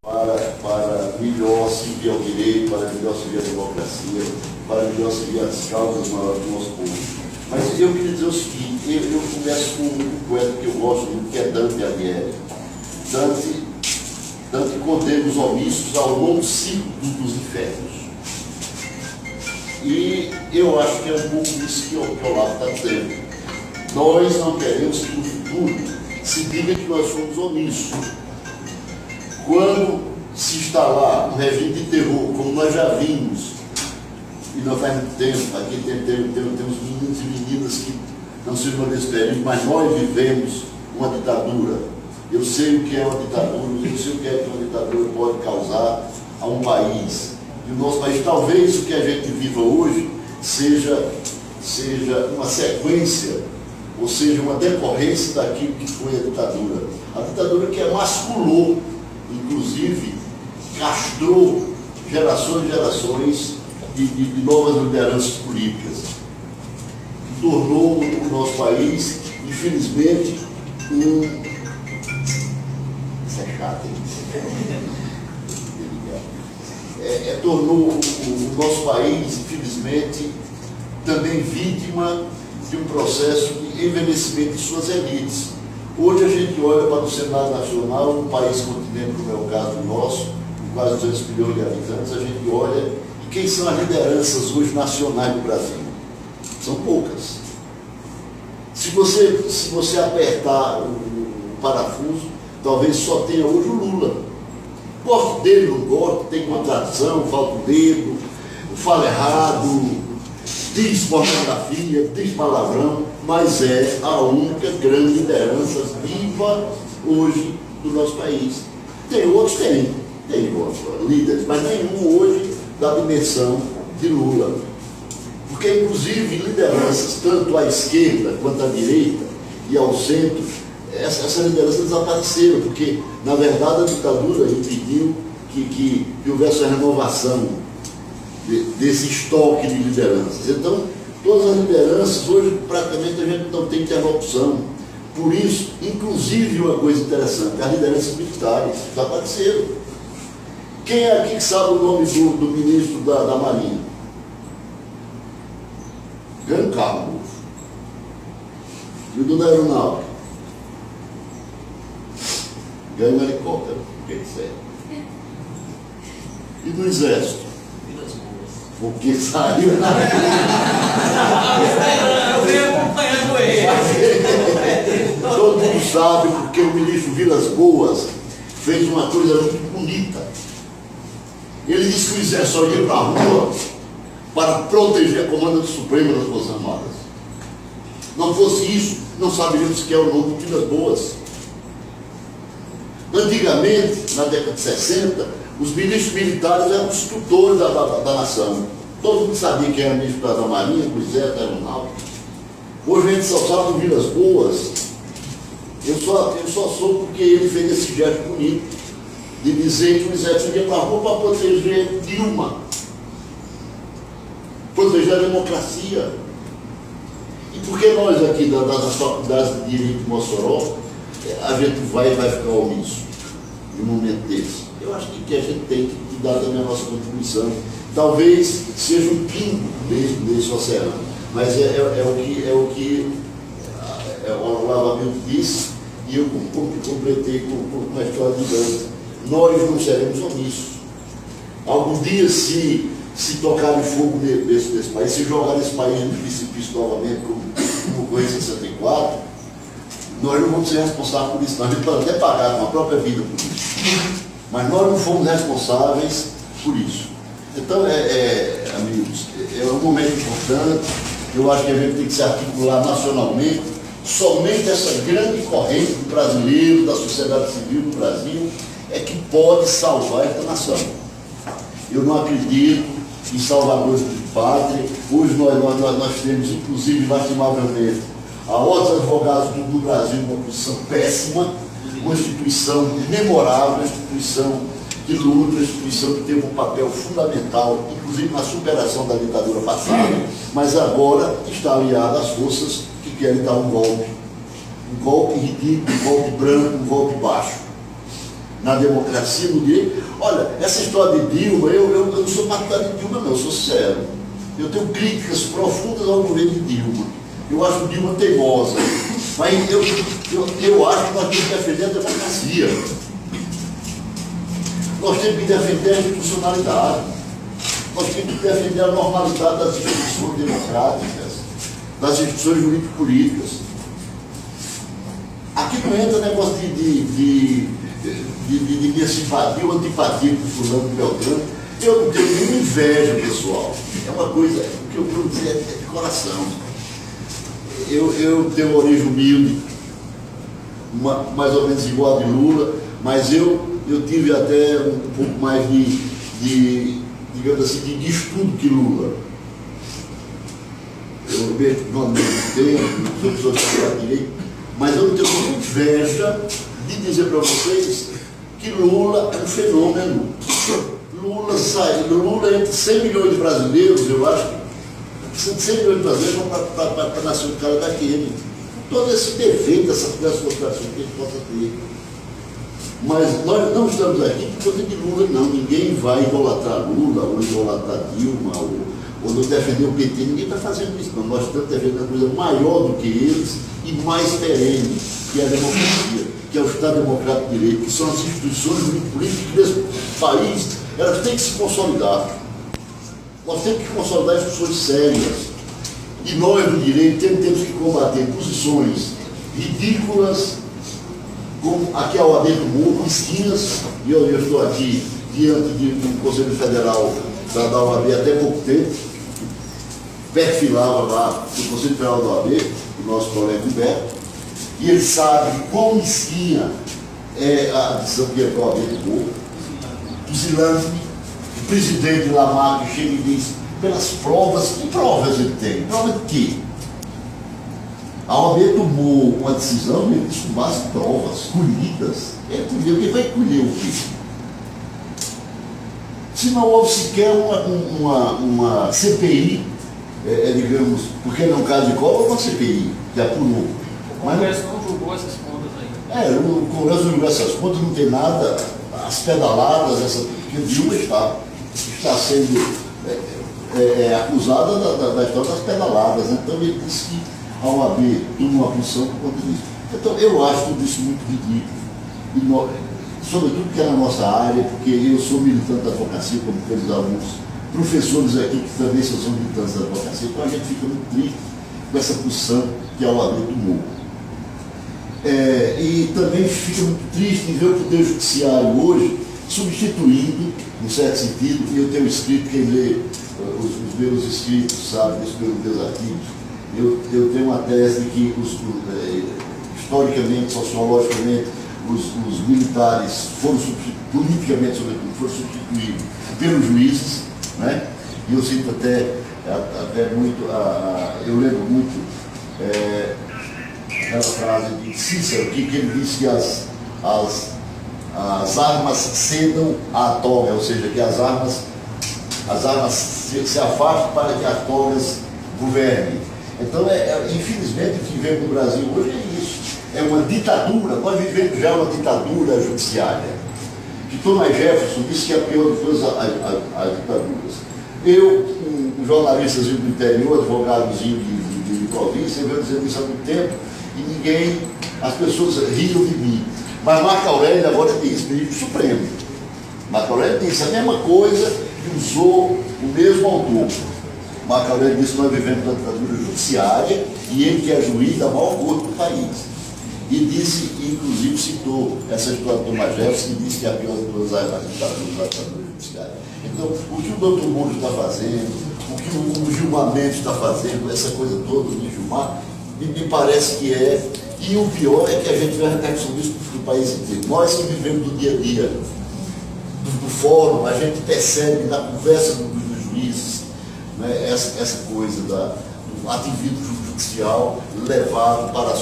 para melhor servir ao direito, para melhor servir à democracia, para melhor servir às causas maiores do nosso povo. Mas eu queria dizer o seguinte, eu começo com um poeta que eu gosto muito, que é Dante Alighieri. Dante condena os omissos ao longo ciclo dos infernos. E eu acho que é um pouco isso que o Olavo está dizendo. Nós não queremos que no futuro se diga que nós somos omissos. Quando se instalar um regime de terror, como nós já vimos, e não faz muito tempo, aqui temos meninos e meninas que não se lembram desse período, mas nós vivemos uma ditadura. Eu sei o que é uma ditadura, eu sei o que é que uma ditadura pode causar a um país. E o nosso país, talvez o que a gente viva hoje, seja uma sequência, ou seja, uma decorrência daquilo que foi a ditadura. A ditadura que emasculou, inclusive, castrou gerações e gerações de novas lideranças políticas. Tornou o nosso país, infelizmente, Isso é chato, hein? Tornou o nosso país, infelizmente, também vítima de um processo de envelhecimento de suas elites. Hoje a gente olha para o Senado Nacional, um país continente, como é o caso nosso, com quase 200 milhões de habitantes, a gente olha e quem são as lideranças hoje nacionais do Brasil? São poucas. Se você apertar o parafuso, talvez só tenha hoje o Lula. Gosto dele, não gosto, tem contradição, falta o dedo, fala errado, diz pornografia, diz palavrão, mas é a única grande liderança viva hoje do nosso país. Tem outros? Tem líderes, mas nenhum hoje da dimensão de Lula. Porque, inclusive, lideranças, tanto à esquerda quanto à direita e ao centro, essas lideranças desapareceram, porque, na verdade, a ditadura impediu que houvesse a renovação desse estoque de lideranças. Então, todas as lideranças, hoje, praticamente, a gente não tem interrupção. Por isso, inclusive, uma coisa interessante, as lideranças militares desapareceram. Quem é aqui que sabe o nome do ministro da Marinha? Giancarlo. E o do da Aeronáutica? Ganha um helicóptero, o que é? E do Exército? Porque saiu na... Eu venho acompanhando ele. Todo mundo sabe porque o ministro Vilas Boas fez uma coisa muito bonita. Ele disse que o Exército só ia para a rua para proteger a Comandante Suprema das Forças Armadas. Não fosse isso, não saberíamos sequer o nome de Vilas Boas. Antigamente, na década de 60, os ministros militares eram os tutores da nação. Todo mundo sabia quem era ministro da Marinha, do Exército, da Aeronáutica. Hoje a gente só sabe do Vilas Boas. Eu só sou porque ele fez esse gesto bonito de dizer que o Exército ia para a rua para proteger Dilma, proteger a democracia. E por que nós aqui das faculdades de Direito de Mossoró, a gente vai ficar omisso em um momento desse? Eu acho que a gente tem que dar também a nossa contribuição. Talvez seja um pingo mesmo desse oceano, mas é o que o Lavamento disse, e eu completei com a história do Dante. Nós não seremos omissos. Algum dia, se tocar em fogo desse país, se jogar esse país no precipício novamente, como foi em 64, nós não vamos ser responsáveis por isso. Nós vamos até pagar com a própria vida por isso. Mas nós não fomos responsáveis por isso. Então, amigos, é um momento importante. Eu acho que a gente tem que se articular nacionalmente. Somente essa grande corrente do brasileiro, da sociedade civil do Brasil, é que pode salvar esta nação. Eu não acredito em salvadores de pátria. Hoje nós temos, inclusive, lastimavelmente, a Ordem dos Advogados do Brasil, uma posição péssima, uma instituição memorável, uma instituição de luta, uma instituição que teve um papel fundamental, inclusive na superação da ditadura passada, mas agora está aliada às forças que querem dar um golpe ridículo, um golpe branco, um golpe baixo. na democracia, no direito. Olha, essa história de Dilma, eu não sou partidário de Dilma, não, eu sou sincero. Eu tenho críticas profundas ao governo de Dilma. Eu acho Dilma teimosa. Mas eu acho que nós temos que defender a democracia. Nós temos que defender a institucionalidade. Nós temos que defender a normalidade das instituições democráticas, das instituições jurídico-políticas. Aqui não entra negócio de minha simpatia ou antipatia com fulano e Beltrano. Eu não tenho nenhuma inveja, pessoal. É uma coisa que eu vou dizer é de coração. Eu tenho uma origem humilde, mais ou menos igual a de Lula, mas eu tive até um pouco mais digamos assim, de estudo que Lula. Eu mesmo não tenho, sou pessoa que está direito, mas eu não tenho nenhuma inveja de dizer para vocês que Lula é um fenômeno. Lula entre 100 milhões de brasileiros, eu acho que 100 milhões de brasileiros vão para nascer um cara daquele. Todo esse defeito, essa consideração que a gente possa ter. Mas nós não estamos aqui por conta de Lula, não. Ninguém vai idolatrar Lula, ou idolatrar Dilma, ou não defender o PT. Ninguém está fazendo isso, não. Nós estamos defendendo uma coisa maior do que eles e mais perene, que é a democracia, que é o Estado Democrático de Direito, que são as instituições políticas desse país, elas têm que se consolidar. Nós temos que consolidar instituições sérias. E nós, do direito, temos que combater posições ridículas, como aqui a OAB tomou, mesquinhas, e eu estou aqui diante do Conselho Federal da OAB até pouco tempo, perfilava lá no Conselho Federal da OAB, o nosso colega Humberto, e ele sabe quão mesquinha é a decisão que a OAB tomou. Fuzilante, o presidente Lamarck chega e diz, pelas provas, que provas ele tem? Prova de quê? A OAB tomou uma decisão com base em provas, colhidas. Ele vai colher o quê? Se não houve sequer uma CPI, digamos, porque não é um caso de cobra, uma CPI, que apurou. O Congresso não julgou essas contas ainda. O Congresso não julgou essas contas, não tem nada, as pedaladas, porque Dilma está sendo acusada da história das pedaladas. Então ele disse que a OAB tomou uma posição por conta disso. Então eu acho tudo isso muito ridículo. Sobretudo que é na nossa área, porque eu sou militante da advocacia, como temos alguns professores aqui que também são militantes da advocacia, então a gente fica muito triste com essa posição que a OAB tomou. E também fica muito triste em ver o Poder Judiciário hoje substituindo, num certo sentido, e eu tenho escrito, quem lê os meus escritos, sabe, dos meus artigos, eu tenho uma tese de que, historicamente, sociologicamente, os militares foram politicamente, sobretudo, foram substituídos pelos juízes, né? E eu sinto até muito, eu lembro muito aquela frase de Cícero, que ele disse que as armas cedam à toga, ou seja, que as armas se afastam para que as togas governem. Então, infelizmente, o que vemos no Brasil hoje é isso. É uma ditadura, nós vivemos já uma ditadura judiciária. Que Thomas Jefferson disse que é a pior de todas as ditaduras. Um jornalistazinho do interior, advogadozinho de província, eu venho dizendo isso há muito tempo, e as pessoas riam de mim. Mas Marco Aurélio agora diz, ministro Supremo. Marco Aurélio disse a mesma coisa e usou o mesmo autor. Marco Aurélio disse que nós vivemos uma ditadura judiciária e ele que é juiz da maior corte do país. E disse, inclusive citou essa história do Thomas Jefferson, que disse que é a pior de todas as ditaduras judiciárias. Então, o que o doutor Moura está fazendo, o que o Gilmar Mendes está fazendo, essa coisa toda de Gilmar, me parece que é. E o pior é que a gente vê a repercussão disso do país inteiro. Nós que vivemos do dia a dia, do fórum, a gente percebe na conversa dos juízes, né, essa coisa do ativismo judicial levado para a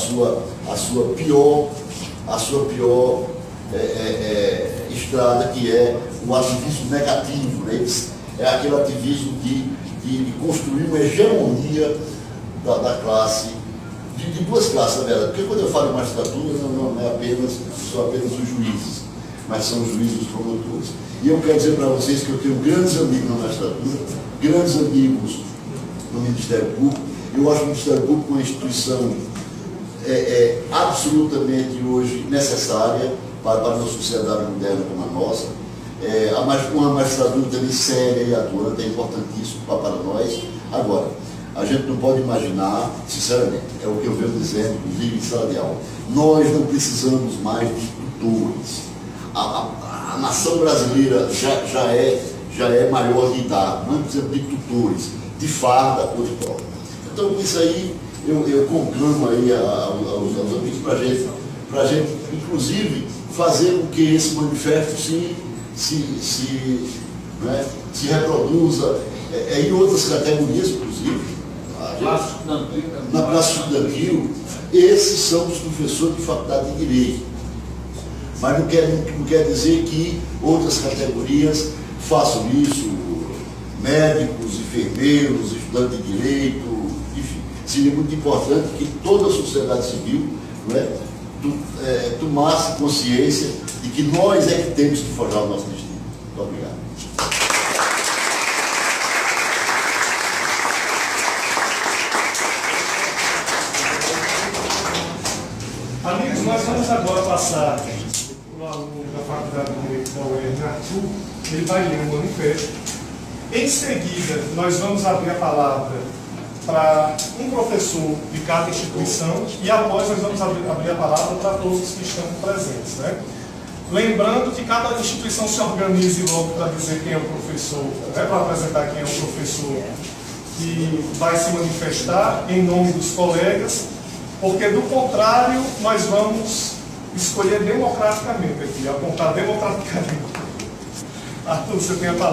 sua pior estrada, que é o ativismo negativo, né? É aquele ativismo de construir uma hegemonia da classe, de duas classes, na verdade, porque quando eu falo em magistratura, não é apenas, são apenas os juízes, mas são juízes os promotores. E eu quero dizer para vocês que eu tenho grandes amigos na magistratura, grandes amigos no Ministério Público. Eu acho o Ministério Público uma instituição absolutamente hoje necessária para uma sociedade moderna como a nossa. Uma magistratura também séria e atuante é importantíssimo para nós. Agora, a gente não pode imaginar, sinceramente, é o que eu venho dizendo, inclusive em sala de aula, nós não precisamos mais de tutores. A nação brasileira já é maior de idade, não precisamos de tutores, de farda ou de prova. Então, com isso aí, eu conclamo aí aos amigos para a gente, inclusive, fazer com que esse manifesto se reproduza em outras categorias, inclusive. Na classe estudantil, esses são os professores de faculdade de Direito. Mas não quer dizer que outras categorias façam isso, médicos, enfermeiros, estudantes de Direito, enfim. Seria muito importante que toda a sociedade civil tomasse consciência de que nós é que temos que forjar o nosso destino. Muito obrigado. Amigos, nós vamos agora passar o aluno da Faculdade de Direito da UERN, Arthur, ele vai ler um manifesto. Em seguida, nós vamos abrir a palavra para um professor de cada instituição e após nós vamos abrir a palavra para todos que estão presentes, né? Lembrando que cada instituição se organize logo para dizer quem é o professor, para apresentar quem é o professor que vai se manifestar em nome dos colegas, porque do contrário nós vamos escolher democraticamente aqui, apontar democraticamente. Arthur, você tem a palavra.